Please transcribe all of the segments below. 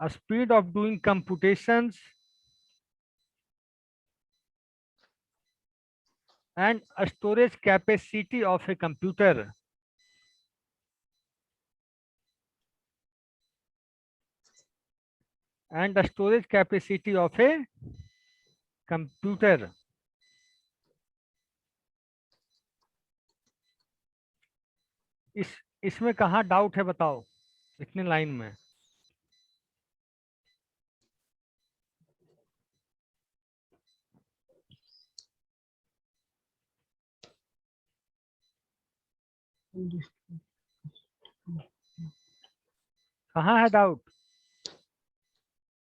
a speed of doing computations and a storage capacity of a computer. And the storage capacity of a computer. इसमें कहाँ doubt है बताओ इतने line में? कहाँ है डाउट?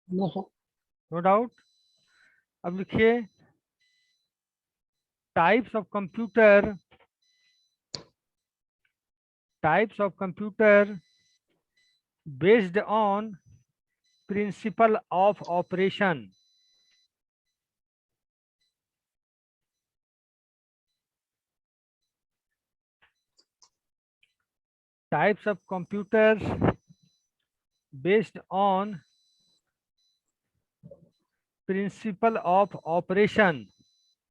No doubt. अब लिखिए types of computer based on principle of operation. Types of computers based on principle of operation.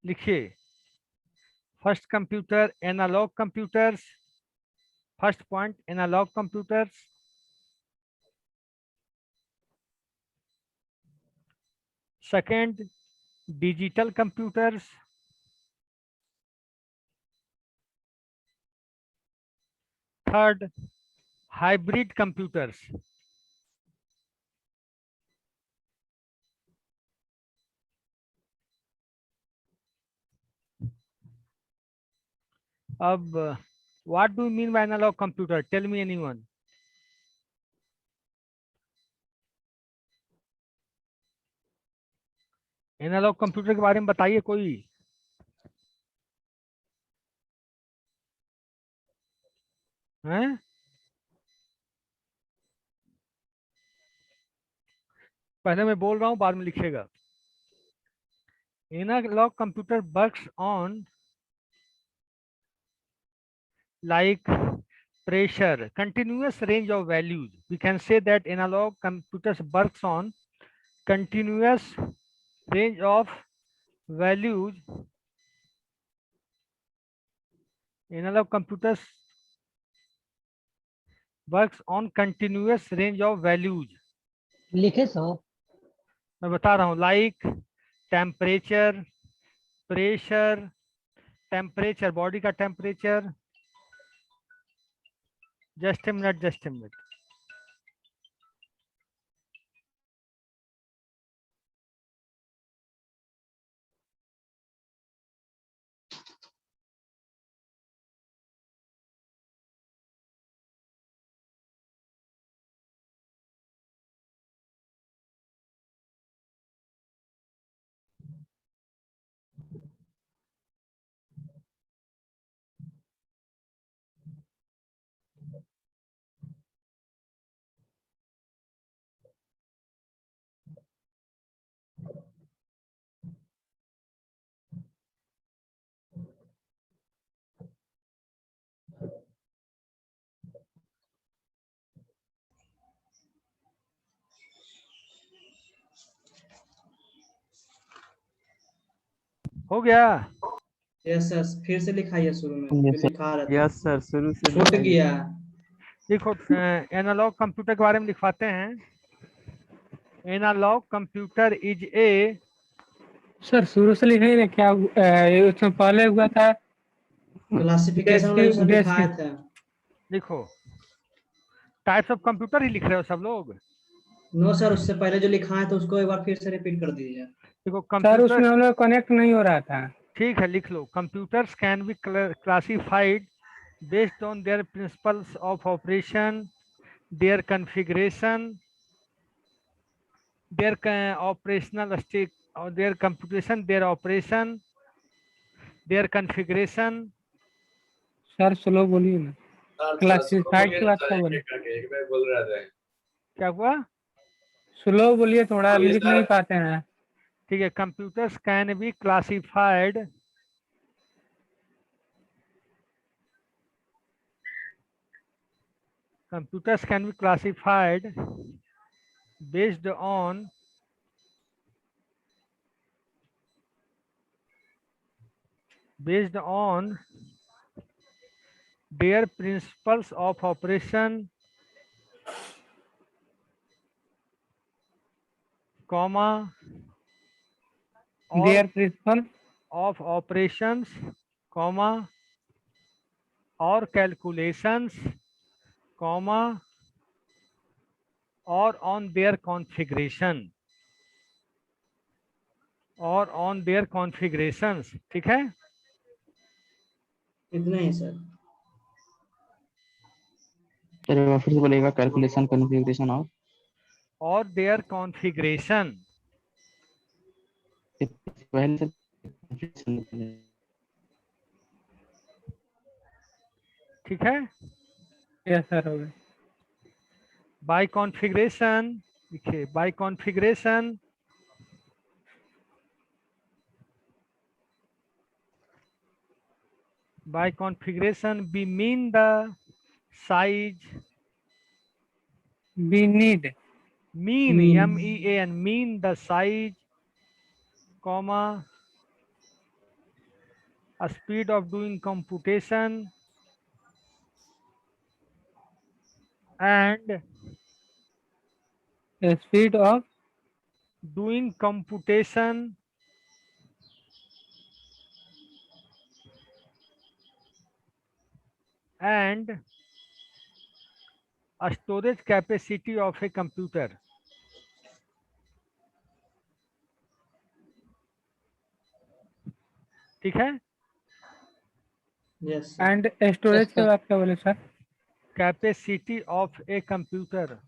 लिखिए first computer analogue computers, first point analogue computers, second digital computers, third hybrid computers. अब what do you mean by analogue computer? Tell me anyone. Analogue computer के बारे में बताइए कोई। हैं? पहले मैं बोल रहा हूं बाद में लिखिएगा। Analog computer works on like pressure, continuous range of values. We can say that analog computers works on continuous range of values. Analog computers works on continuous range of values. लिखे सर? मैं बता रहा हूँ like temperature, pressure, temperature, body का temperature. Just a minute. हो गया? Yes sir, फिर से लिखाइए शुरू में जो लिखा रहा था। यस सर, शुरू से छूट गया। देखो एनालॉग कंप्यूटर के बारे में लिखवाते हैं। Analog computer is a, sir शुरू से लिखे ना क्या? उसमें पहले हुआ था क्लासिफिकेशन वाला जो सर लिखाया था। लिखो टाइप्स ऑफ कंप्यूटर ही लिख रहे हो सब लोग? नो सर, उससे पहले जो लिखा है तो उसको एक बार फिर से रिपीट कर दीजिए। देखो सर, कंप्यूटर, उसमें हम लोग कनेक्ट नहीं हो रहा था। ठीक है लिख लो। Computers can be classified based on their principles of operation, their configuration, their operational state और their computation, their operation, their configuration. Sir slow बोलिए ना, क्लासिफाइड की बात क्या बोले? क्या हुआ? स्लो बोलिए थोड़ा, लिख नहीं पाते हैं। ठीक है, computers can be classified based on their principles of operation, comma, or their principle of operations, comma, or calculations, comma, or on their configuration, और on their configurations. ठीक है, इतना ही सर। सर एक बार फिर से बोलेगा, कैलकुलेशन कॉन्फ़िगरेशन और their configuration. पहले से configuration ठीक है, यस सर हो गए। by configuration, देखिए by configuration we mean the size, We need mean, Mean. MEAN, mean the size, comma, a speed of doing computation, and a speed of doing computation and a storage capacity of a computer. ठीक है, Yes. And storage के बाद क्या बोले sir? capacity of a computer.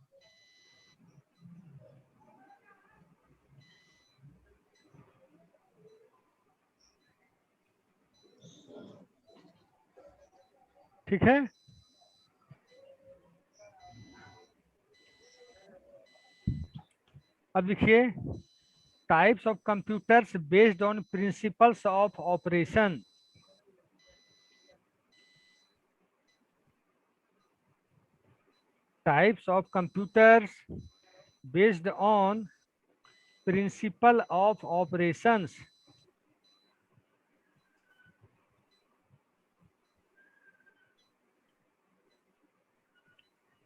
ठीक है, अब लिखिए types of computers based on principles of operation. Types of computers based on principle of operations.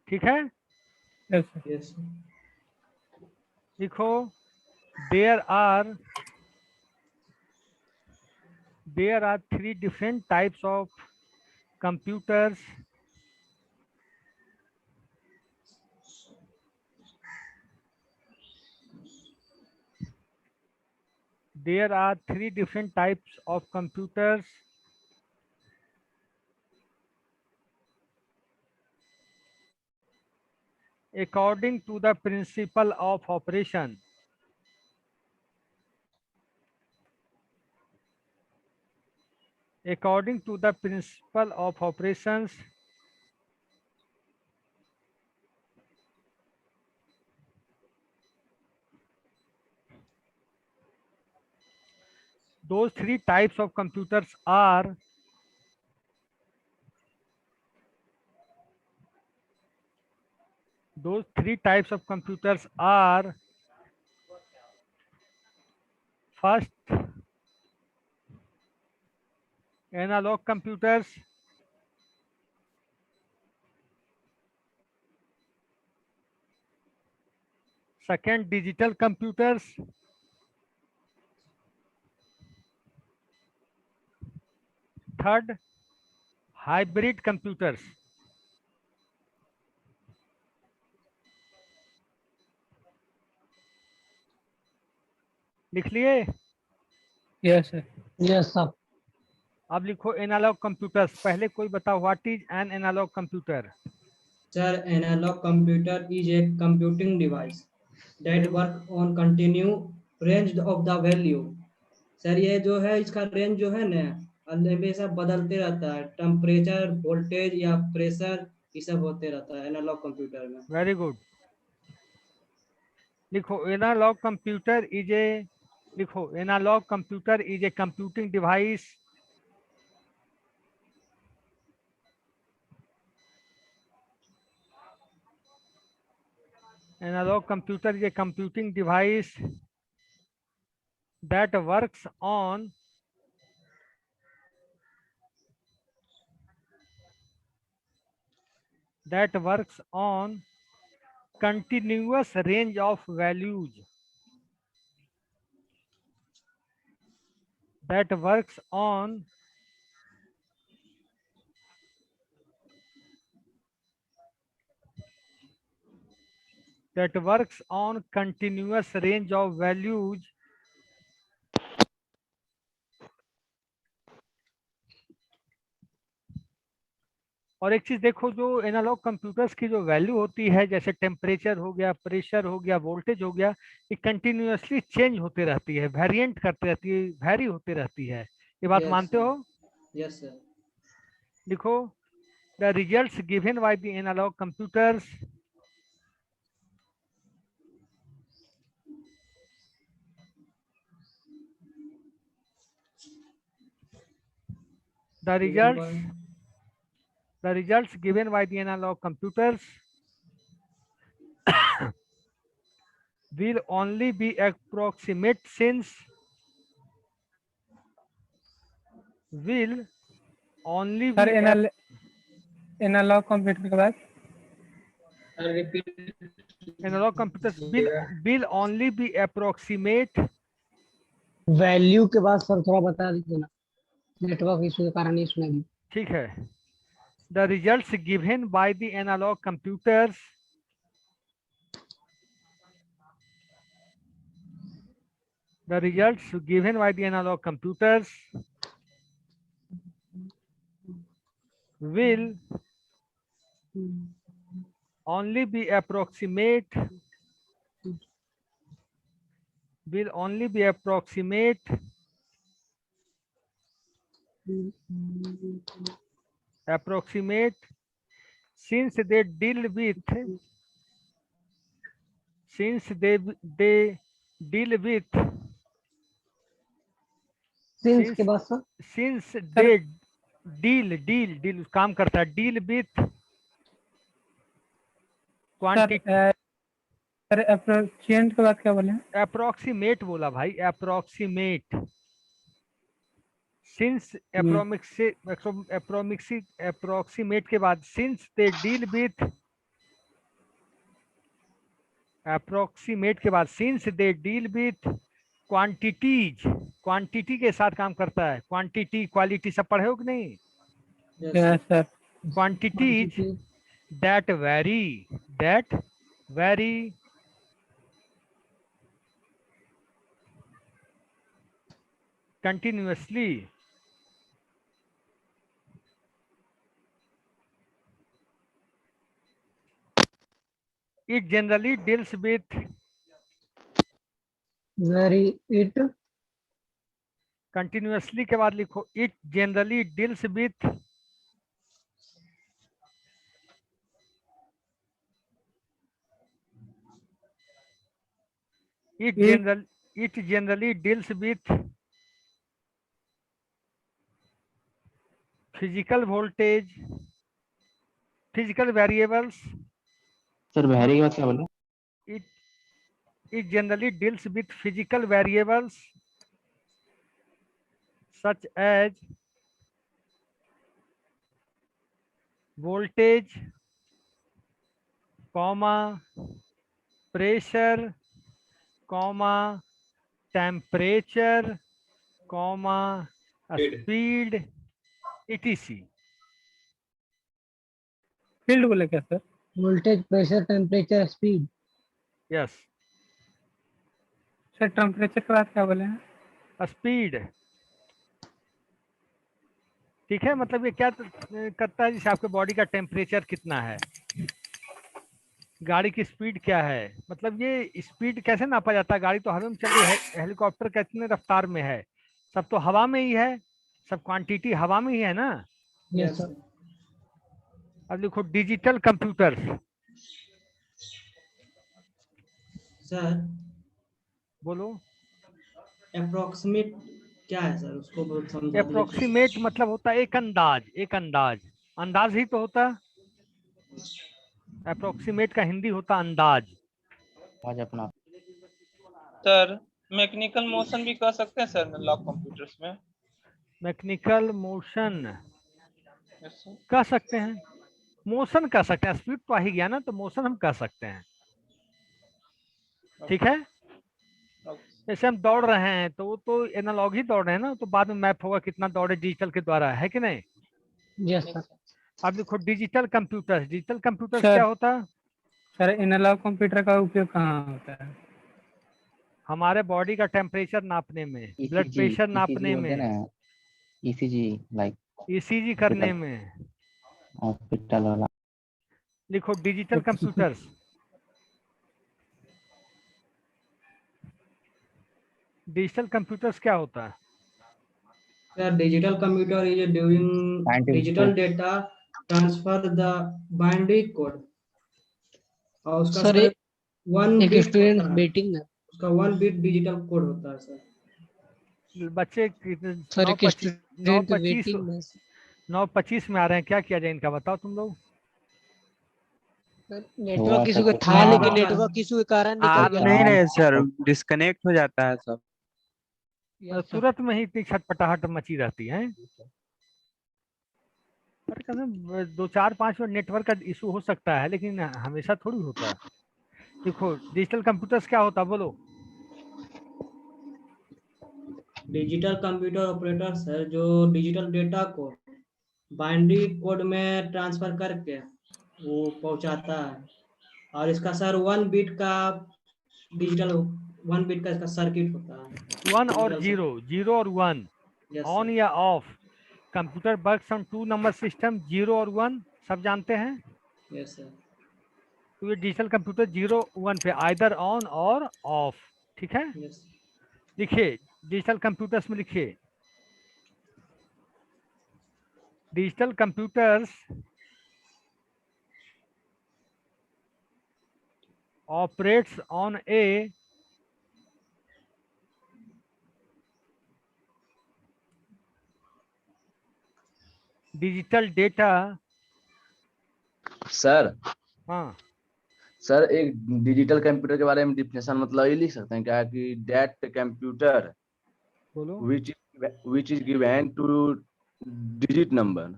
ठीक है, यस सर। Yes. लिखो there are 3 different types of computers. There are 3 different types of computers according to the principle of operation. According to the principle of operations, those 3 types of computers are first, analog computers. Second, digital computers. Third, hybrid computers. लिख लिए? Yes sir. Yes sir. अब लिखो analog computers. पहले कोई बताओ what is an analog computer? Sir, analog computer is a computing device that work on continue range of the value. Sir ये जो है इसका रेंज जो है ना हमेशा बदलते रहता है, टेम्परेचर, वोल्टेज या प्रेशर ये सब होते रहता है एनालॉग कंप्यूटर में। Very good. लिखो एनालॉग कंप्यूटर इज ए, लिखो analog computer is a computing device Analog computer is a computing device that works on continuous range of values. That works on continuous range of values और एक चीज देखो, जो analogue computers की जो value होती है, जैसे टेम्परेचर हो गया, प्रेशर हो गया, वोल्टेज हो गया, ये कंटिन्यूअसली चेंज होते रहती है, वेरिएंट करते रहती है, वेरी होती रहती है। ये बात मानते हो? Yes sir. लिखो, the results given by the analogue computers the results given by the analog computers will only be approximate since sir analog computer के बाद analog computers will only be approximate value के बाद sir थोड़ा बता दीजिए ना, network issue के कारण नहीं सुनेगी। ठीक है। The results given by the analog computers will only be approximate since they deal with since they के बाद सर since they deal काम करता है, deal with quantity। Sir approximate के बाद क्या बोले? अप्रोक्सीमेट बोला भाई, अप्रोक्सीमेट। सिंस अप्रोक्सीमेट के बाद since they deal with approximate के बाद since they deal with quantities, quantity के साथ काम करता है। क्वांटिटी क्वालिटी सब पढ़े हो कि नहीं? Yes sir. Quantities that vary continuously it generally deals with continuously के बाद लिखो it generally deals with it generally deals with physical voltage, physical variables। Sir very के बाद क्या बोले? It generally deals with physical variables such as voltage, comma, pressure, comma, temperature, comma, speed, etc। Field बोले क्या sir? Voltage, pressure, temperature, speed. Yes sir temperature के बाद क्या बोले हैं? स्पीड। ठीक है, मतलब ये क्या करता है, जैसे आपके बॉडी का टेम्परेचर कितना है, गाड़ी की स्पीड क्या है, मतलब ये स्पीड कैसे नापा जाता है? गाड़ी तो हवा में चल रही है, हेलीकॉप्टर कितने रफ्तार में है, सब तो हवा में ही है, सब क्वांटिटी हवा में ही है ना। Yes sir. अब लिखो डिजिटल कंप्यूटर। सर बोलो। अप्रोक्सीमेट क्या है सर, उसको बहुत समझा दीजिए। अप्रोक्सीमेट मतलब होता है एक अंदाज, एक अंदाज ही तो होता। अप्रोक्सीमेट का हिंदी होता अंदाज। आज अपना सर मैकेनिकल मोशन भी कर सकते हैं सर एनालॉग कंप्यूटर्स में? Mechanical motion yes sir. कह सकते हैं, मोशन कर सकते हैं, स्पीड तो आ ही गया ना, तो मोशन हम कर सकते हैं। ठीक है, जैसे हम दौड़ रहे हैं तो वो तो एनालॉग ही दौड़ रहे हैं ना, तो बाद में मैप होगा कितना दौड़े डिजिटल के द्वारा, है कि नहीं। Yes sir. अब देखो digital computers, digital computers sir. क्या होता है? सर एनालॉग कंप्यूटर का उपयोग कहाँ होता है? हमारे बॉडी का टेम्परेचर नापने में, ब्लड ईसीजी प्रेशर ईसीजी नापने बोलते हैं में, ना, ईसीजी लाइक ईसीजी करने में। हॉस्पिटल वाला। लिखो डिजिटल कंप्यूटर्स। डिजिटल कंप्यूटर्स क्या होता है? Sir, digital computer is doing Scientific digital data transfer the binary code और उसका सर सर 1 एक बिट स्टूडेंट होता है, मीटिंग है। उसका 1 बिट डिजिटल कोड होता है सर। बच्चे सर नौ एक पच्चीस स्टूडेंट वेटिंग में। 9:25 में आ रहे हैं, क्या किया जाए इनका बताओ तुम लोग। नेटवर्क इशू का कुछ था, नहीं लेकिन होगा। नेटवर्क इशू के कारण आ निकल तो गया। नहीं रहे सर, डिस्कनेक्ट हो जाता है सब। Yes sir. तुरंत में ही इतनी छटपटाहट मची रहती है। पर कसम 2 4 5 मिनट नेटवर्क का इशू हो सकता है, लेकिन हमेशा थोड़ी होता है। देखो डिजिटल कंप्यूटर्स क्या होता है बोलो। डिजिटल कंप्यूटर ऑपरेटर सर जो डिजिटल डेटा को बाइनरी कोड में ट्रांसफर करके वो पहुंचाता है, और इसका सर 1 बिट का डिजिटल 1 बिट का इसका सर्किट होता है। 1 और 0, 0 और 1, यस ऑन या of. Computer works on 2 number system, 0 और 1 सब जानते हैं। Yes sir. तो ये डिजिटल कंप्यूटर 0 1 पे आइदर ऑन और ऑफ। ठीक है, यस लिखिए डिजिटल कंप्यूटर्स में लिखिए digital computers operates on a digital data। Sir हाँ सर एक डिजिटल कंप्यूटर के बारे में डिफिनेशन मतलब ये लिख सकते हैं क्या कि दैट कंप्यूटर बोलो। which is given to digit number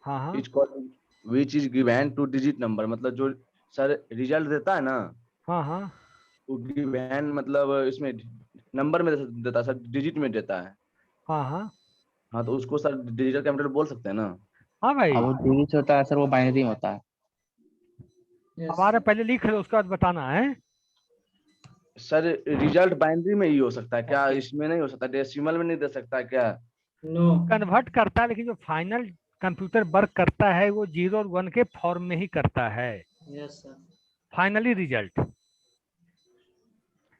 हाँ हाँ is called which is given to digit number मतलब जो सर रिजल्ट देता है ना, हाँ हाँ वो गिवन मतलब इसमें नंबर में देता है सर, डिजिट में देता है। हाँ हाँ हाँ तो उसको सर डिजिटल कंप्यूटर बोल सकते हैं ना। हाँ भाई, अब वो डिजिट होता है सर, वो बाइनरी होता है। हमारा पहले लिख लो उसके बाद बताना है। सर रिजल्ट बाइनरी में ही हो सकता है क्या, इसमें नहीं हो सकता, डेसिमल में नहीं दे सकता क्या? नो कन्वर्ट करता है, लेकिन जो फाइनल कंप्यूटर वर्क करता है वो 0 और 1 के फॉर्म में ही करता है। Yes sir. फाइनली रिजल्ट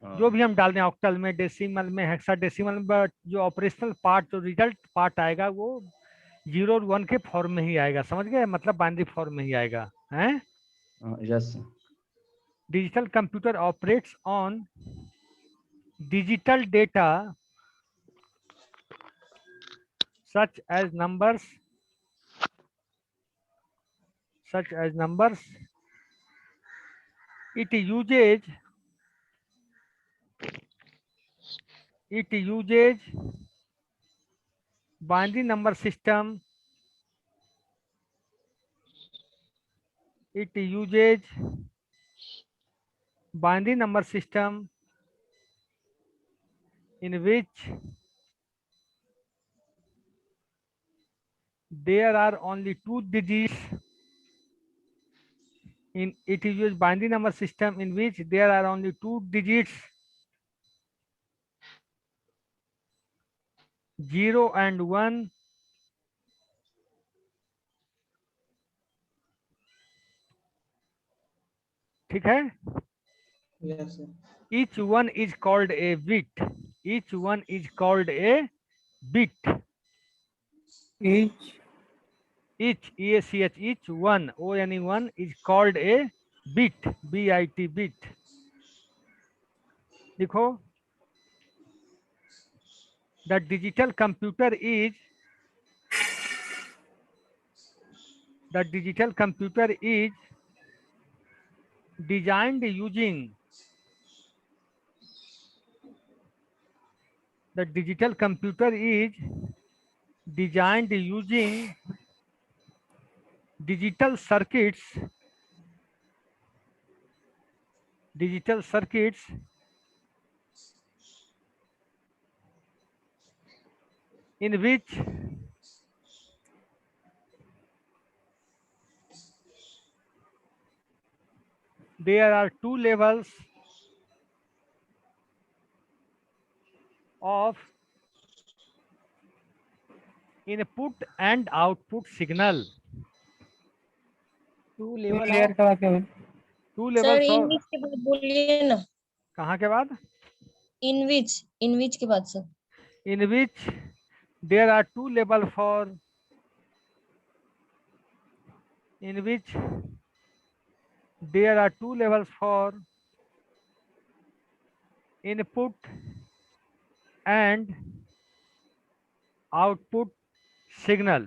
जो भी हम डाल दें ऑक्टल में, डेसिमल में, हेक्साडेसिमल में, जो ऑपरेशनल पार्ट, जो रिजल्ट पार्ट आएगा वो 0 और 1 के फॉर्म में ही आएगा। समझ गए, मतलब बाइनरी फॉर्म में ही आएगा। हैं, yes digital computer operates on digital data such as numbers it uses binary number system, it uses binary number system in which there are only 2 digits. It uses binary number system in which there are only 2 digits, 0 and 1. ठीक है, yes sir. each one is called a bit. Each one is called a bit. Each each one one is called a bit, bit, bit. देखो, the digital computer is designed using The digital computer is designed using digital circuits in which there are two levels of input and output signal. Two clear level करा के बोल। Two sir levels in of which के बाद बोलिए ना, कहाँ के बाद? इन विच के बाद sir. In which there are two levels for input and output signal.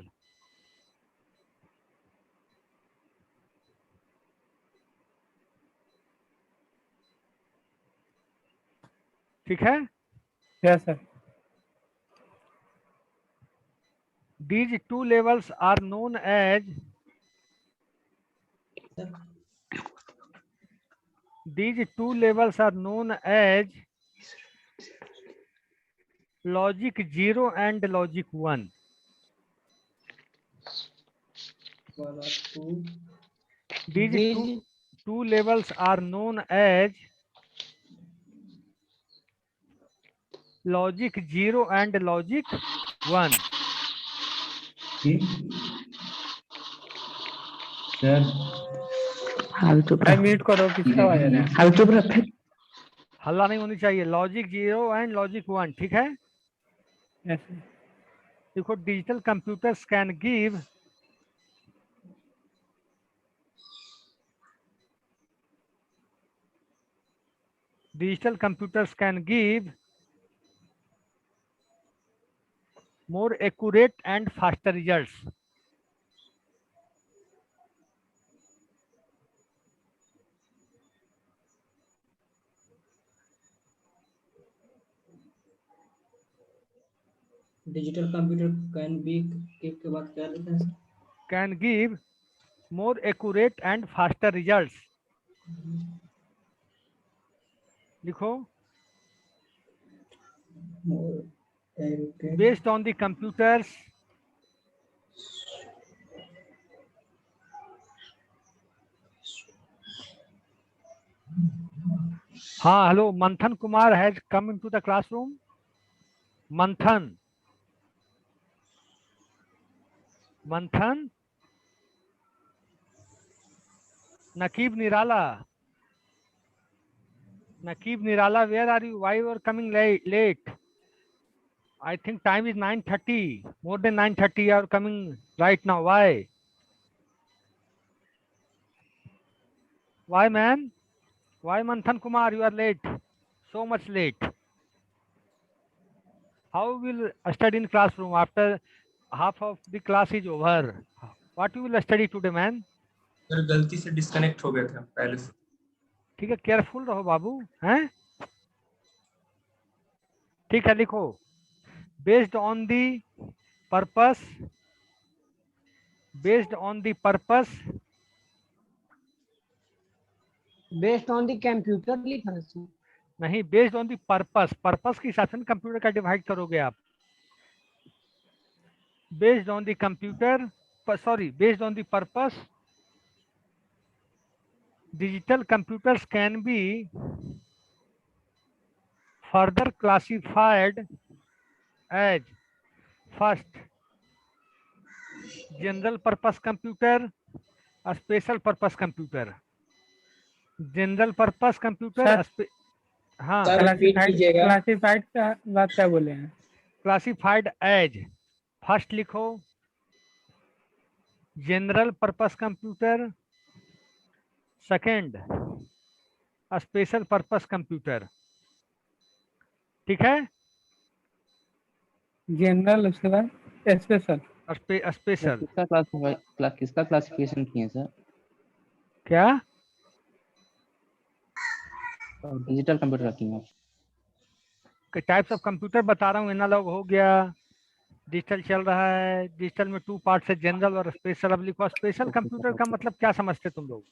ठीक है? Yes sir. These two levels are known as logic 0 and logic 1. These two levels are known as logic 0 and logic 1. Mute करो, किसका आवाज आ रहा है? हल्ला नहीं होनी चाहिए। लॉजिक 0 एंड लॉजिक 1, ठीक है? Yes sir. देखो, digital computers can give more accurate and faster results. Digital computer can be के बाद क्या लिखा है? Can give more accurate and faster results. लिखो, based on the computers हाँ, हेलो, मंथन Kumar has come into the classroom. मंथन, Nakib Nirala, where are you? Why you are coming late? I think time is 9:30, more than 9:30. You are coming right now. Why, man? Why, Manthan Kumar, you are late? So much late. How will study in classroom after half of the class is over? What you will study today, man? Sir गलती से disconnect हो गए थे पहले से। ठीक है, careful रहो बाबू, हैं? ठीक है, लिखो, based on the purpose based on the computer लिखा है इसमें। नहीं, बेस्ड ऑन द पर्पस के हिसाब से कंप्यूटर का डिवाइड करोगे आप। Based on the purpose digital computers can be further classified as first general purpose computer, a special purpose computer. General purpose computer, हाँ, क्लासिफाइड का बात क्या बोले हैं? क्लासिफाइड एज, फर्स्ट लिखो general purpose computer, second special purpose computer. ठीक है? General, उसके बाद स्पेशल। किसका क्लासिफिकेशन किए सर? क्या? डिजिटल कंप्यूटर किए। टाइप्स ऑफ कंप्यूटर बता रहा हूँ। एनालॉग हो गया, डिजिटल चल रहा है, डिजिटल में 2 पार्ट्स है, जनरल और स्पेशल। अब लिखो स्पेशल कंप्यूटर का मतलब क्या समझते तुम लोग?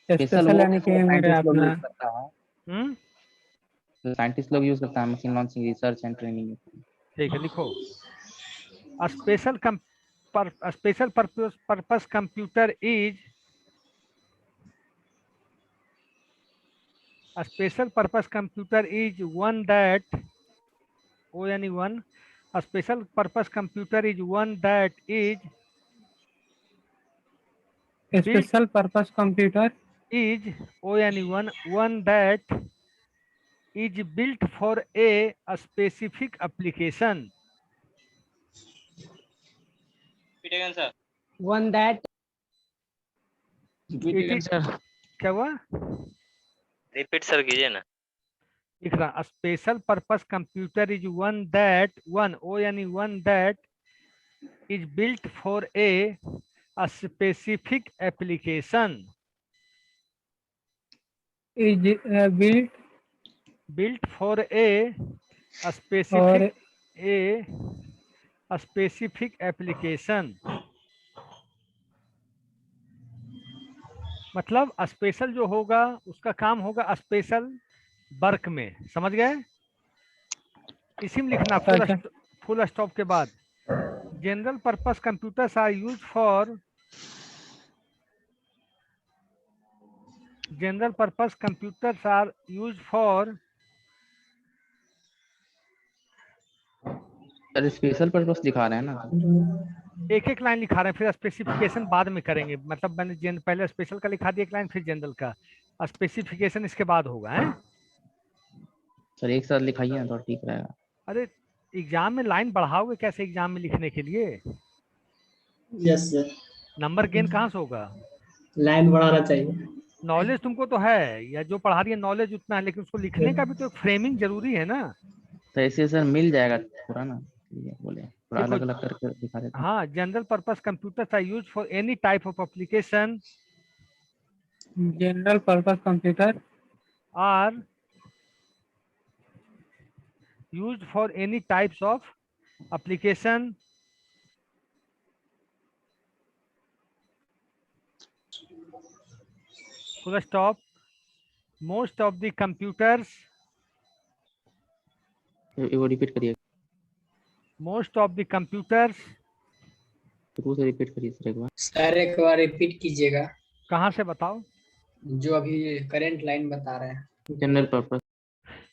स्पेशल यानी कि मेरे साइंटिस्ट लोग अपना यूज करता है, हम्म, साइंटिस्ट लोग यूज करता है machine learning research and training. ठीक है, लिखो special purpose computer is a special purpose computer is one that o यानी one, a special purpose computer is one that is built special purpose computer is o यानी one that is built for a specific application. One that It is, क्या हुआ? Repeat sir कीजिए ना। लिख रहा special purpose computer is one o यानी one that is built for a specific application. Is Built for a specific a specific application. मतलब special जो होगा उसका काम होगा स्पेशल वर्क में, समझ गए? इसी में लिखना फुल स्टॉप के बाद। General purpose computers are use for general purpose computers are use for sir special purpose दिखा रहे हैं ना, एक लाइन लिखा रहे हैं, फिर स्पेसिफिकेशन बाद में करेंगे। मतलब मैंने पहले स्पेशल का लिखा दिया एक लाइन, फिर जनरल का, स्पेसिफिकेशन इसके बाद होगा है। सर एक साथ लिखाइए ना तो ठीक रहेगा। अरे एग्जाम में लाइन बढ़ाओगे कैसे एग्जाम में लिखने के लिए? यस सर, नंबर गेन कहाँ से होगा? लाइन बढ़ाना चाहिए। नॉलेज तुमको तो है, या जो पढ़ा रही है नॉलेज उतना है, लेकिन उसको लिखने का भी तो फ्रेमिंग जरूरी है ना। तो ऐसे सर मिल जाएगा पूरा ना, बोले पूरा देखो, अलग अलग करके दिखा देते हैं। हाँ, general purpose computers are used for any type of application general purpose computer are used for any types of application full stop. Most of the computers वो रिपीट करिए, most of the computers शुरू से repeat करिए sir एक बार। Sir एक बार repeat कीजिएगा, कहाँ से बताओ? जो अभी करंट लाइन बता रहे हैं। General purpose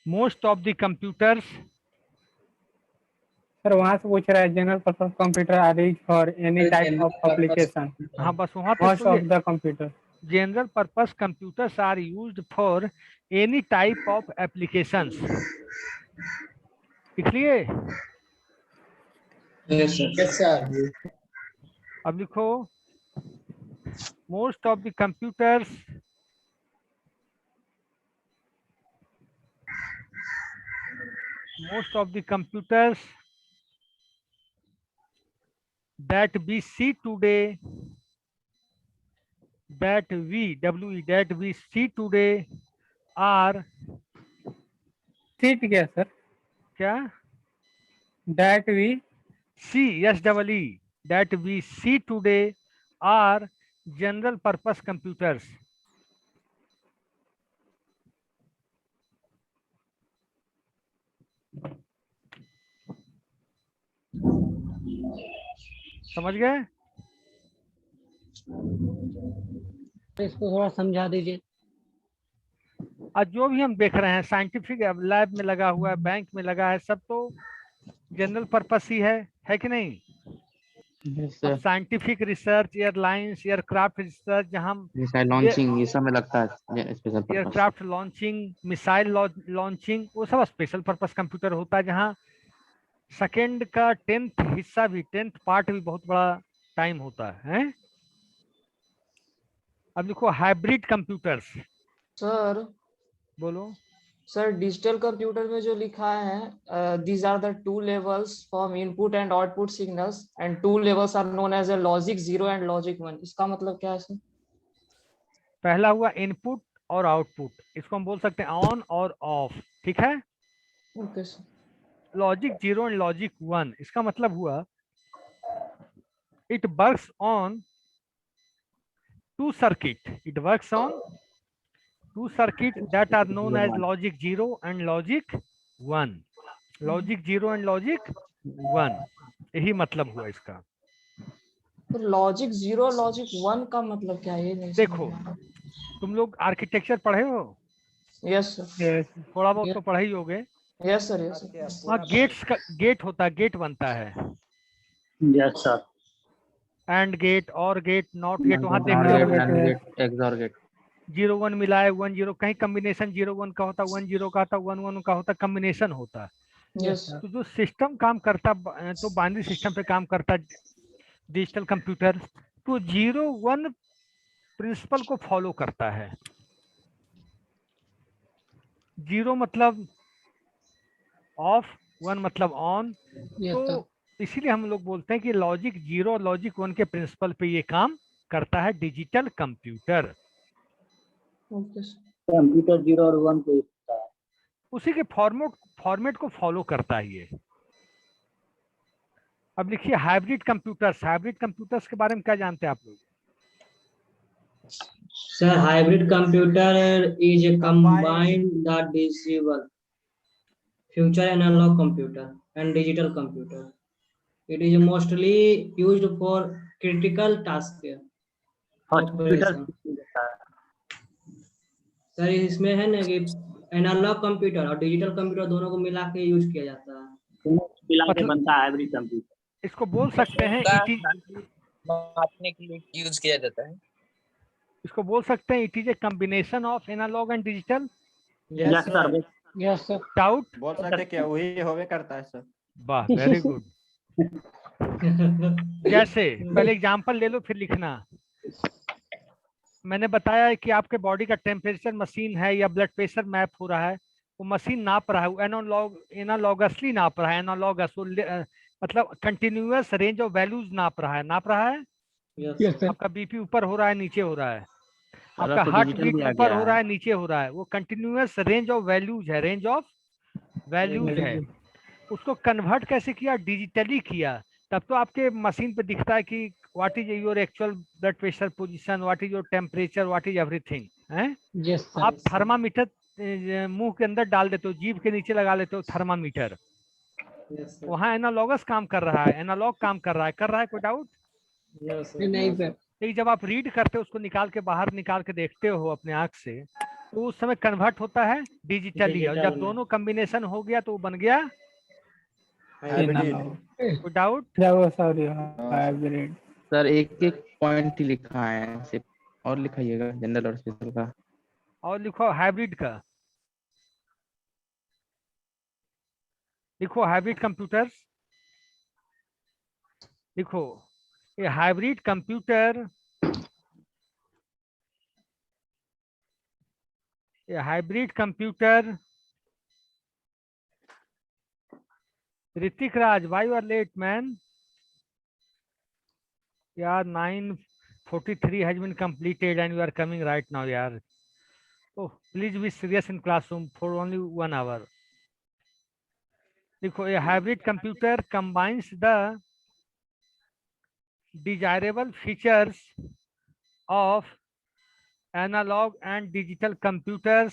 most of the computers sir वहाँ से पूछ रहा है general purpose computer are use for any type of application. हाँ बस वहाँ मोस्ट ऑफ तक। The computer general purpose computers are used for any type of applications. लिख लिए? Yes sir. अब लिखो most of the computers that we see today that we see today are seat क्या sir? क्या? That we see, yes, double E, that we see today are general purpose computers. समझ गए? इसको थोड़ा समझा दीजिए। आज जो भी हम देख रहे हैं साइंटिफिक लैब में लगा हुआ है, बैंक में लगा है, सब तो जनरल पर्पस ही है कि नहीं? Scientific research, airlines, aircraft research, जहाँ लॉन्चिंग ये सब में लगता है special purpose. Aircraft launching, missile launching, वो सब स्पेशल पर्पस कंप्यूटर होता है, जहाँ सेकेंड का 10th हिस्सा भी, 10th पार्ट भी बहुत बड़ा टाइम होता है। अब देखो हाइब्रिड कंप्यूटर्स। सर बोलो सर, डिजिटल कंप्यूटर में जो लिखा है these are the two levels from input and output signals and two levels are known as a logic 0 and logic 1, इसका मतलब क्या है सर? पहला हुआ इनपुट और आउटपुट, इसको हम बोल सकते हैं ऑन और ऑफ, ठीक है? Okay sir. Logic 0 and logic 1, इसका मतलब हुआ it works on two circuit that are known as logic 0 and logic 1. Logic 0 and logic 1, यही मतलब हुआ इसका। तो लॉजिक 0 लॉजिक 1 का मतलब क्या है, ये नहीं देखो, तुम लोग आर्किटेक्चर पढ़े हो? Yes sir. थोड़ा बहुत तो पढ़े ही होगे। Yes sir, yes sir. वहाँ गेट होता है, गेट बनता है। Yes sir. एंड गेट, और गेट, नॉट गेट, वहाँ देखते हो एक्सॉर गेट 0 1 मिलाए 1 0, कहीं कॉम्बिनेशन 0 1 का होता, 1 0 का होता, 1 1 का होता, कॉम्बिनेशन होता। तो जो सिस्टम काम करता, तो बाइनरी सिस्टम पे काम करता डिजिटल कंप्यूटर, तो 0 1 प्रिंसिपल को फॉलो करता है। 0 मतलब ऑफ, 1 मतलब ऑन। तो इसीलिए हम लोग बोलते हैं कि लॉजिक 0 और लॉजिक 1 के प्रिंसिपल पे ये काम करता है डिजिटल कंप्यूटर। कंप्यूटर 0 और 1 को उसी के फॉर्मेट को फॉलो करता है ये। अब लिखिए हाइब्रिड कंप्यूटर्स के बारे में क्या जानते हैं आप लोग? Sir hybrid computer is A combined the disable future analog computer and digital computer. It is mostly used for critical task operation. Sir इसमें है ना कि एनालॉग कंप्यूटर और डिजिटल कंप्यूटर दोनों को मिला के यूज किया जाता है, मिला के बनता है हाइब्रिड कंप्यूटर। इसको बोल सकते हैं मापने के लिए यूज किया जाता है। इसको बोल सकते हैं it is a combination of analog and digital. Yes sir. Yes sir. Doubt? बोल सकते क्या वही होवे करता है सर। वाह, वेरी गुड। जैसे पहले एग्जांपल ले लो फिर लिखना। मैंने बताया है कि आपके बॉडी का टेम्परेचर मशीन है या ब्लड प्रेशर मैप हो रहा है, वो मशीन नाप रहा है, वो एनालॉगसली नाप रहा है, एनालॉगस मतलब कंटिन्यूअस रेंज ऑफ वैल्यूज नाप रहा है। आपका बीपी ऊपर हो रहा है, नीचे हो रहा है, आपका हार्ट बीट ऊपर हो रहा है, नीचे हो रहा है, वो कंटिन्यूअस रेंज ऑफ वैल्यूज है। उसको कन्वर्ट कैसे किया? डिजिटली किया। तब तो आपके मशीन पे दिखता है कि what is your actual blood pressure position, what is your temperature, what is everything है। आप थर्मामीटर मुंह के अंदर डाल देते हो, जीभ के नीचे लगा लेते हो थर्मामीटर, वहाँ एनालॉगस काम कर रहा है, एनालॉग काम कर रहा है, कोई डाउट? नहीं सर। लेकिन जब आप रीड करते हो, उसको निकाल के बाहर निकाल के देखते हो अपने आंख से, तो उस समय कन्वर्ट होता है डिजिटली, और जब दोनों कॉम्बिनेशन हो गया तो वो बन गया कोई डाउट? हाइब्रिड सर एक एक पॉइंट ही लिखा है सिर्फ, और लिखाइएगा जनरल और स्पेशल का। और लिखो हाइब्रिड का, लिखो हाइब्रिड कंप्यूटर्स, लिखो ये hybrid computer, Hrithik Raj, why you are late man? यार 9:43 has been completed and you are coming right now यार। Oh, please be serious in classroom for only 1 hour. देखो a hybrid computer combines the desirable features of analog and digital computers.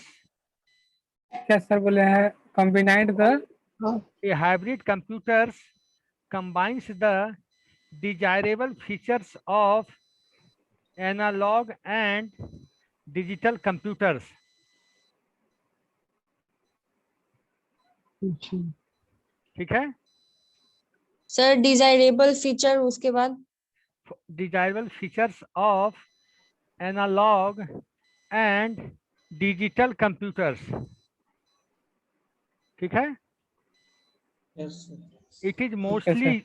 क्या sir बोले हैं? कॉम्बिनाइड the A hybrid computers combines the desirable features of analog and digital computers. ठीक है sir desirable feature, उसके बाद desirable features of analog and digital computers. ठीक है। It is mostly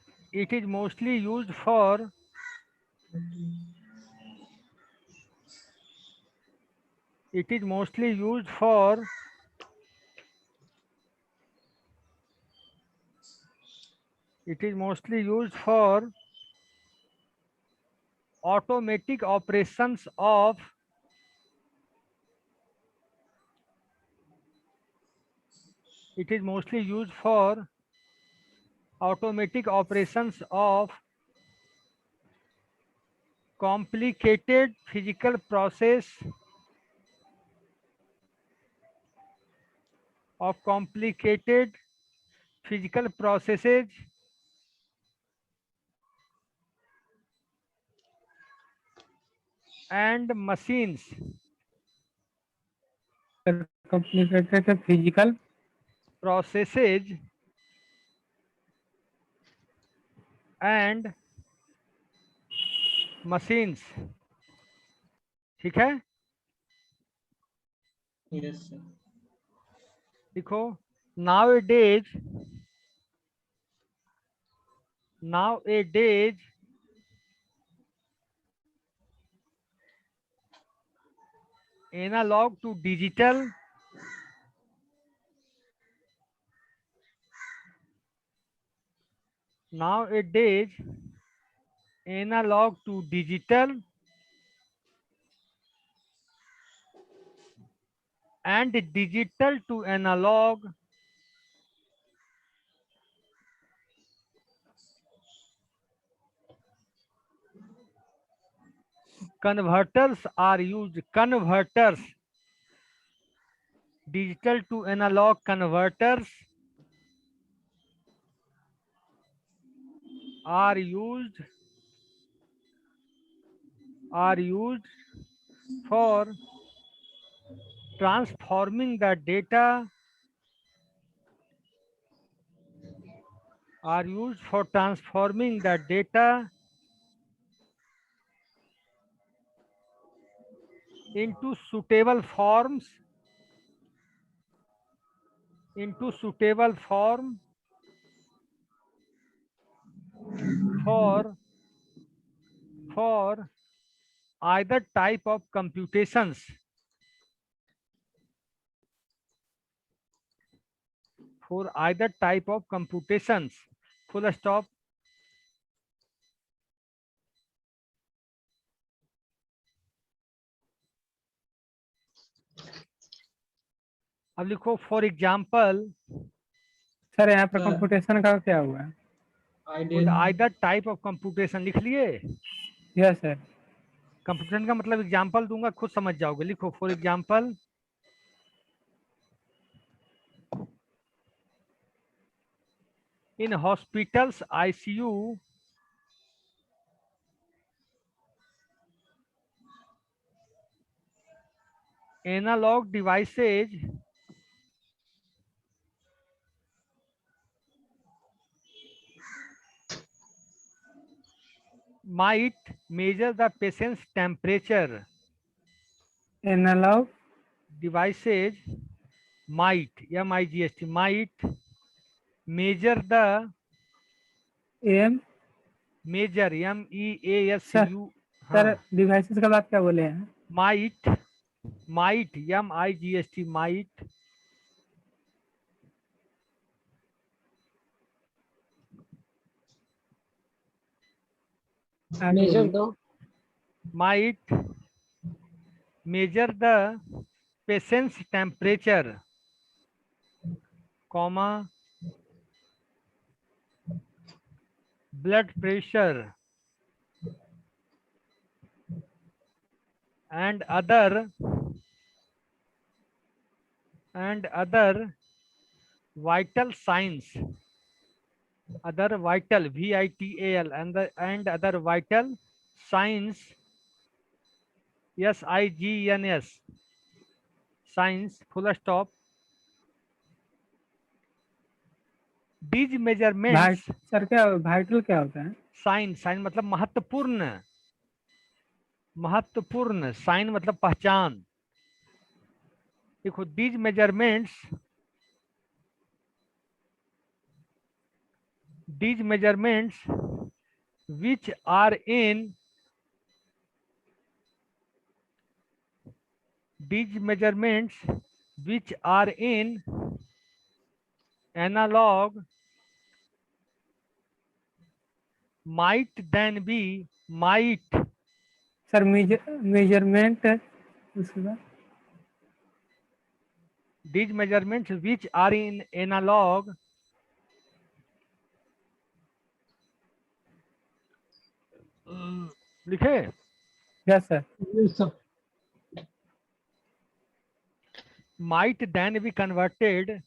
used for automatic operations of It is mostly used for automatic operations of complicated physical processes and machines. complicated physical Processes and machines. ठीक है, Yes, sir. देखो nowadays analog to digital and digital to analog converters are used. Digital to analog converters are used for transforming the data into suitable form for either type of computations. Full stop. अब लिखो for example, sir यहाँ पर computation का क्या हुआ है? Either type of computation लिख लिए। Yes sir. कंप्यूटेशन का मतलब एग्जाम्पल दूंगा, खुद समझ जाओगे। लिखो for example in hospitals ICU analog devices might measure the patient's temperature. Analog devices might, MIGST, might measure the measure, MEASU. Sir devices का बात क्या बोले हैं? might MIGST might मेजर दो। might measure the patient's temperature, comma, blood pressure and other vital signs, other vital VITAL and other vital signs, SIGNS, signs, full stop. These measurements, sir क्या vital क्या होता है? Sign मतलब महत्वपूर्ण, sign मतलब पहचान। देखो these measurements which are in analog might then be sir measurement उसके बाद these measurements which are in analog लिखे Yes, sir. Yes, sir. might then be converted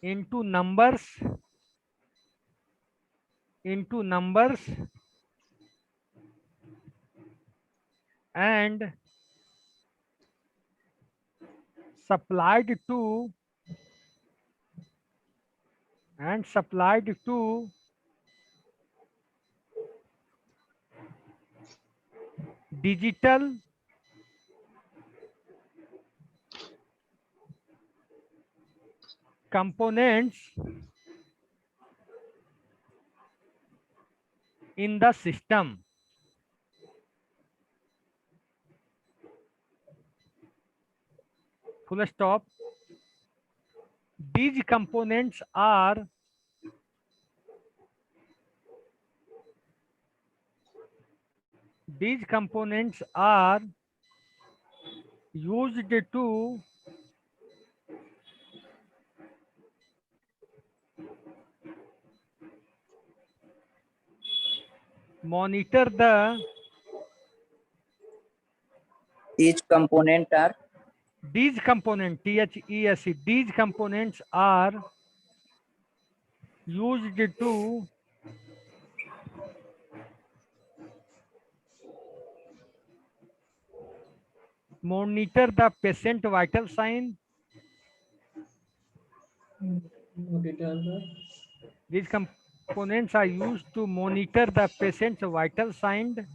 into numbers and supplied to digital components in the system. Full stop. These components are used to monitor the Each component are these components THESC these components are used to monitor the patient vital sign. These components are used to monitor the patient's vital sign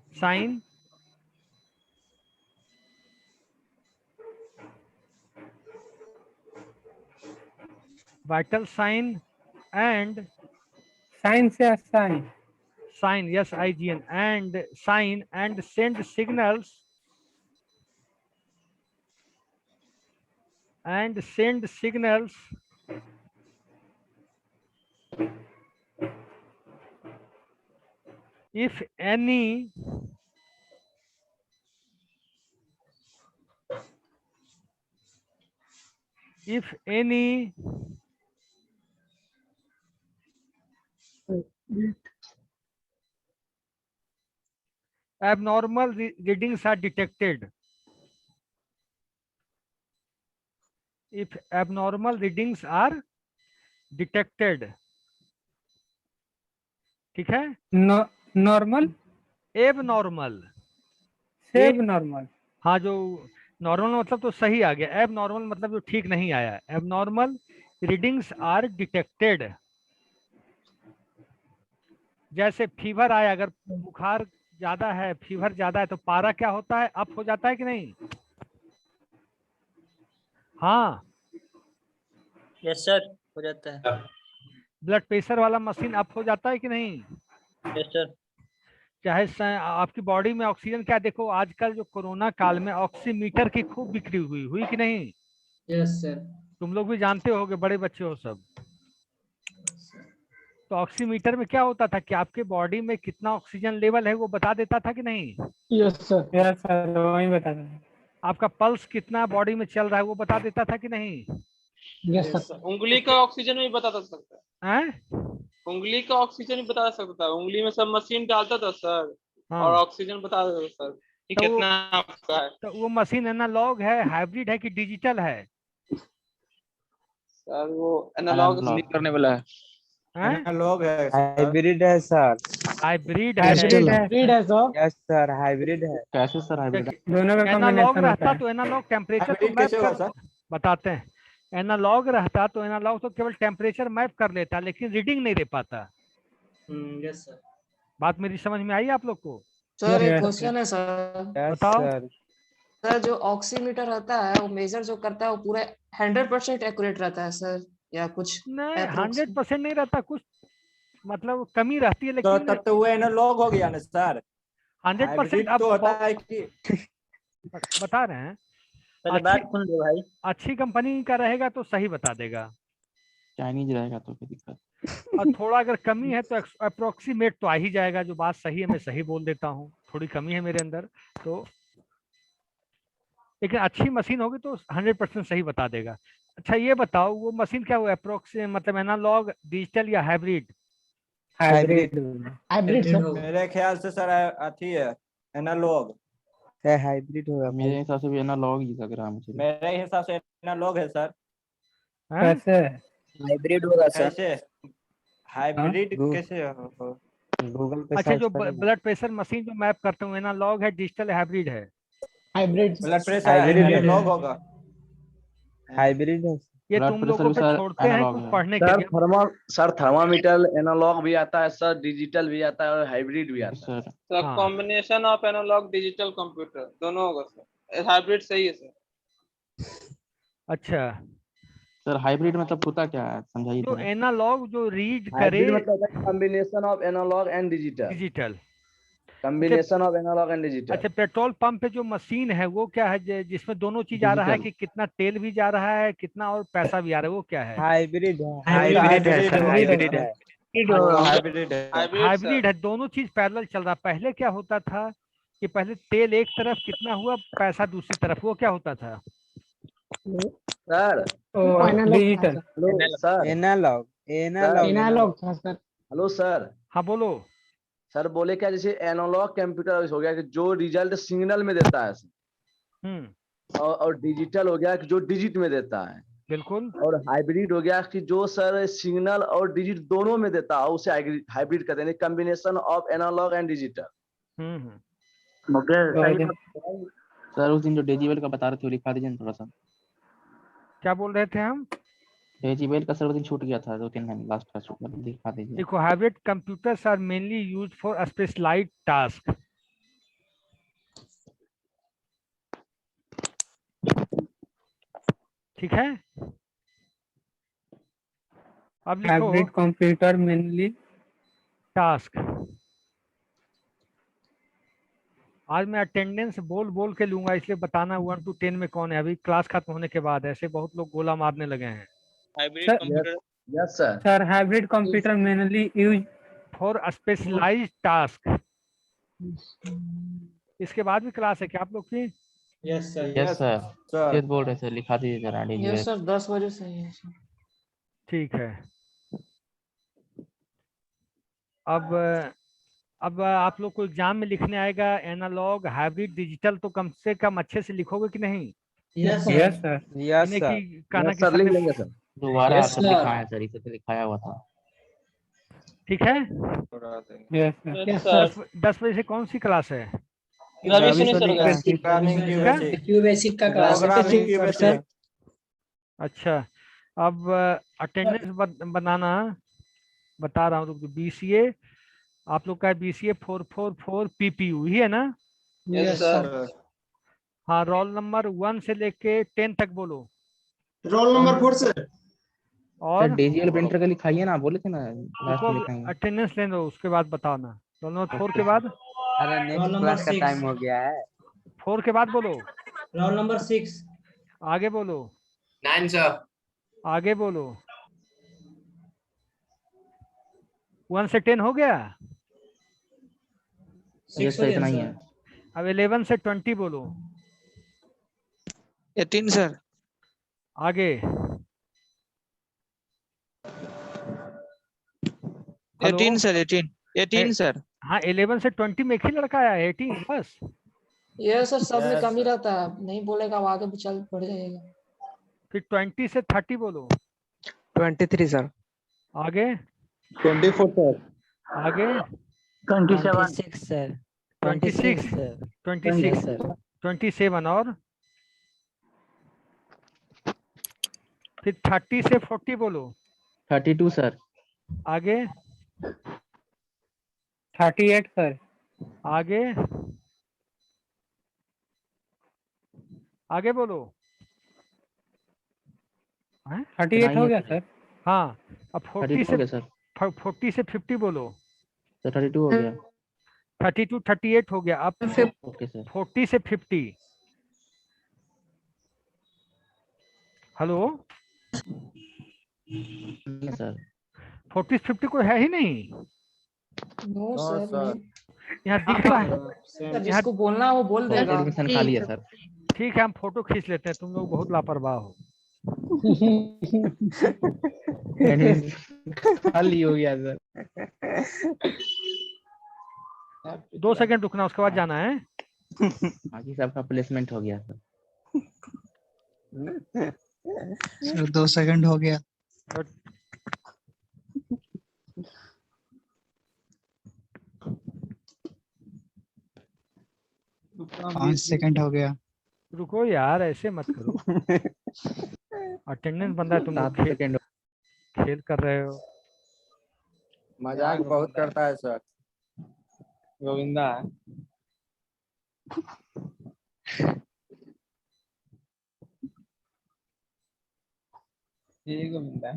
and Sign से sign. sign, yes, IGN, and sign and send signals if any abnormal readings are detected. If abnormal readings are detected, ठीक है? Normal. Abnormal. Abnormal. हाँ, जो normal मतलब तो सही आ गया, abnormal मतलब जो ठीक नहीं आया. Abnormal readings are detected. जैसे फीवर आया, अगर बुखार ज्यादा है, फीवर ज्यादा है, तो पारा क्या होता है? अप हो जाता है कि नहीं? हाँ, यस सर हो जाता है. ब्लड प्रेशर वाला मशीन अप हो जाता है कि नहीं? Yes sir. चाहे आपकी बॉडी में ऑक्सीजन क्या, देखो आजकल जो कोरोना काल में ऑक्सीमीटर की खूब बिक्री हुई कि नहीं? Yes sir. तुम लोग भी जानते होगे, बड़े बच्चे हो सब. तो ऑक्सीमीटर में क्या होता था कि आपके बॉडी में कितना ऑक्सीजन लेवल है वो बता देता था कि नहीं? Yes sir. Yes, sir. वही बता रहे. आपका पल्स कितना बॉडी में चल रहा है वो बता देता था कि नहीं? Yes sir. उंगली का ऑक्सीजन भी बता सकता है. उंगली का ऑक्सीजन भी बता सकता है. उंगली में सब मशीन डालता था सर. हाँ. और ऑक्सीजन बता देता सर कि तो कितना आपका है. तो वो मशीन एनालॉग है, हाइब्रिड है कि डिजिटल है? सर वो एनालॉग करने वाला है. एनालॉग है. हाइब्रिड है सर. हाइब्रिड है सर. यस सर हाइब्रिड है. कैसे सर हाइब्रिड? दोनों का एनालॉग combination होता रहता है. तो एनालॉग टेम्परेचर तो हाइब्रिड मैप कैसे होगा कर सर? बताते हैं. एनालॉग रहता तो एनालॉग तो केवल टेम्परेचर मैप कर लेता, लेकिन रीडिंग नहीं दे पाता. Yes sir. बात मेरी समझ में आई आप लोग को? सर एक Yes, क्वेश्चन है सर. बताओ. सर जो ऑक्सीमीटर रहता है वो मेजर जो करता है वो पूरा 100% एक्यूरेट रहता है सर, या कुछ नहीं, approx? 100% नहीं रहता, कुछ मतलब कमी रहती है, तो लेकिन तब तो वो एनालॉग हो गया ना सर. 100% हाइब्रिड अब तो होता है कि बता रहे हैं. पहले बात सुन लो भाई. अच्छी कंपनी का रहेगा तो सही बता देगा. चाइनीज रहेगा तो कोई दिक्कत। और थोड़ा अगर कमी है तो अप्रोक्सीमेट तो आ ही जाएगा, जो बात सही है मैं सही बोल देता हूँ, थोड़ी कमी है मेरे अंदर तो, लेकिन अच्छी मशीन होगी तो 100% सही बता देगा। अच्छा ये बताओ वो मशीन क्या हुआ, अप्रोक्स मतलब एनालॉग, डिजिटल या हाइब्रिड? Hybrid hybrid sir. मेरे ख्याल से सर अथी है एनालॉग। हाइब्रिड होगा। मेरे हिसाब से भी एनालॉग ही लग रहा है मुझे। मेरे हिसाब से एनालॉग है सर। कैसे हाइब्रिड होगा सर। कैसे हाइब्रिड गू- कैसे हो? गूगल पे अच्छा सर्च जो करेंगे। ब्लड प्रेशर मशीन जो मैप करता हूँ, एनालॉग है, डिजिटल है, हाइब्रिड है? हाइब्रिड ब्लड प्रेशर हाइब्रिड है। एनालॉग होगा। हाइब्रिड है। ये ब्लड तुम प्रेशर लोगों भी पे सर छोड़ते हैं एनालॉग कुछ है। पढ़ने के सर लिए। थर्मामीटर एनालॉग भी आता है सर, डिजिटल भी आता है और हाइब्रिड भी आता है। सर सर हाँ। Combination of analog digital computer दोनों होगा सर, हाइब्रिड सही है सर। अच्छा सर हाइब्रिड मतलब होता क्या है, समझाइए जो थोड़ा। एनालॉग जो रीड करे हाइब्रिड मतलब combination of analog and digital. Digital. Combination of analog and digital. अच्छा पेट्रोल पंप पे जो मशीन है वो क्या है, जिसमें दोनों चीज आ रहा है, डिजिटल। कि कितना तेल भी जा रहा है कितना और पैसा भी आ रहा है, वो क्या है? हाइब्रिड है। हाइब्रिड है सर, हाइब्रिड है। हाइब्रिड है। हाइब्रिड है, दोनों चीज पैरेलल चल रहा है। पहले क्या होता था कि पहले तेल एक तरफ कितना हुआ, पैसा दूसरी तरफ, वो क्या होता था? Sir digital. Hello sir. Analog analog था सर। Hello sir. हाँ बोलो। सर बोले क्या, जैसे एनालॉग कंप्यूटर हो गया कि जो रिजल्ट सिग्नल में देता है, और डिजिटल हो गया कि जो डिजिट में देता है। बिल्कुल। और हाइब्रिड हो गया कि जो सर सिग्नल और डिजिट दोनों में देता है, उसे हाइब्रिड कहते हैं, combination of analog and digital. Sir उस दिन जो डेजिबल का बता रहे थे वो लिखा दीजिए थोड़ा सा। क्या बोल रहे थे हम? डेजिबल का सर उस दिन छूट गया था 2-3 महीने, लास्ट का छूट गया, दिखा दीजिए। देखो hybrid computers are mainly used for specialised task. ठीक है, अब लिखो हाइब्रिड कंप्यूटर मेनली टास्क। आज मैं अटेंडेंस बोल बोल के लूंगा, इसलिए बताना 1 to 10 में कौन है। अभी क्लास खत्म होने के बाद ऐसे बहुत लोग गोला मारने लगे हैं। Hybrid computer yes sir. Sir hybrid computer mainly use for specialised task. इसके बाद भी क्लास है क्या आप लोग की? Yes sir. यस सर, ये बोल रहे थे, लिखा दीजिए जरा यस डेजिबल। सर 10 बजे से ही है सर। ठीक है। अब आप लोग को एग्जाम में लिखने आएगा एनालॉग, हाइब्रिड, डिजिटल, तो कम से कम अच्छे से लिखोगे कि नहीं? Yes sir. यस यानी सर। कि कहना कि सर सर लिख ने लेंगे सर। दोबारा Yes, सब sir. लिखा है सर, इसे तो लिखाया हुआ था। ठीक है। Yes sir. Yes, सर 10 बजे से कौन सी क्लास है? रवि सुनी सर होगा। प्रोग्रामिंग क्यू बेसिक का क्लास है। प्रोग्रामिंग की वजह से। अच्छा अब अटेंडेंस बनाना बता रहा हूँ, रुक BCA आप लोग का BCA 444 PPU ही है ना? Yes sir. हाँ, रोल नंबर 1 से लेके 10 तक बोलो। रोल नंबर 4 से। और सर डेजिबल प्रिंटर का लिखाइए ना, बोले थे ना लास्ट में लिखाएंगे। अटेंडेंस ले लो, उसके बाद बताना। रोल नंबर 4 के बाद? अरे नेक्स्ट क्लास का टाइम हो गया है। 4 के बाद बोलो। Roll number 6। आगे बोलो। 9 सर। आगे बोलो। 1 से 10 हो गया? यस सर, इतना ही है। अब 11 से 20 बोलो। 18 सर। आगे 18 सर। 18 सर। हाँ 11 से 20 में एक ही लड़का आया है, 18 बस। ये सर सब में कमी रहता है, नहीं बोलेगा वो आगे चल बढ़ जाएगा। फिर 20 से 30 बोलो। 23 सर। आगे 24 सर। आगे 26 सर। 26 27 और फिर 30 से 40 बोलो। 32 सर। आगे 38 सर। आगे आगे बोलो। 38 हो गया सर। हाँ अब 32 हो गया सर। 40 से 50 बोलो। सर 32 हो गया। 32 38 हो गया। अब ओके सर। 40 से 50। हेलो सर 40-50 कोई है ही नहीं। नो सर, यहाँ दिख रहा है। सर जिसको बोलना है वो बोल देगा। एडमिशन खाली है सर। ठीक है, हम फोटो खींच लेते हैं, तुम लोग बहुत लापरवाह हो। एडमिशन खाली हो गया सर। 2 सेकंड रुकना, उसके बाद जाना है। बाकी सबका प्लेसमेंट हो गया सर। सर 2 सेकंड हो गया। 5 सेकंड हो गया। रुको यार, ऐसे मत करो। अटेंडेंस बंदा है, तुम लोग खेल कर रहे हो। मजाक बहुत करता है सर। गोविंदा ये गोविंदा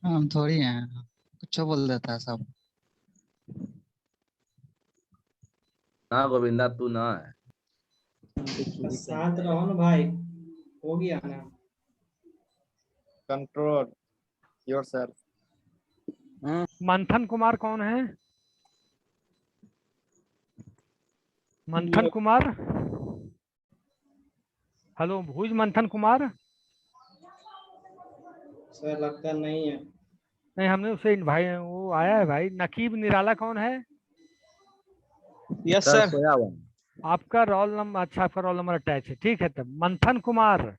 हम थोड़ी हैं, कुछ बोल देता है सब। हाँ गोविंदा तू ना है। शांत रहो ना भाई, हो गया ना। Control yourself. मंथन कुमार कौन है? मंथन कुमार, हेलो भुज मंथन कुमार। सर लगता नहीं है। नहीं, हमने उसे भाई वो आया है भाई। नकीब निराला कौन है? Yes sir sir. सोया हुआ है। आपका रोल नंबर, अच्छा आपका रोल नंबर अटैच है, ठीक है। तब मंथन कुमार,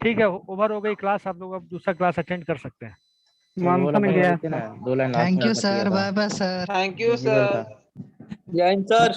ठीक है, ओवर हो गई क्लास, आप लोग अब दूसरा क्लास अटेंड कर सकते हैं। मंथन गया। 2 line thank you sir, bye bye sir. Thank you sir. जय हिंद सर।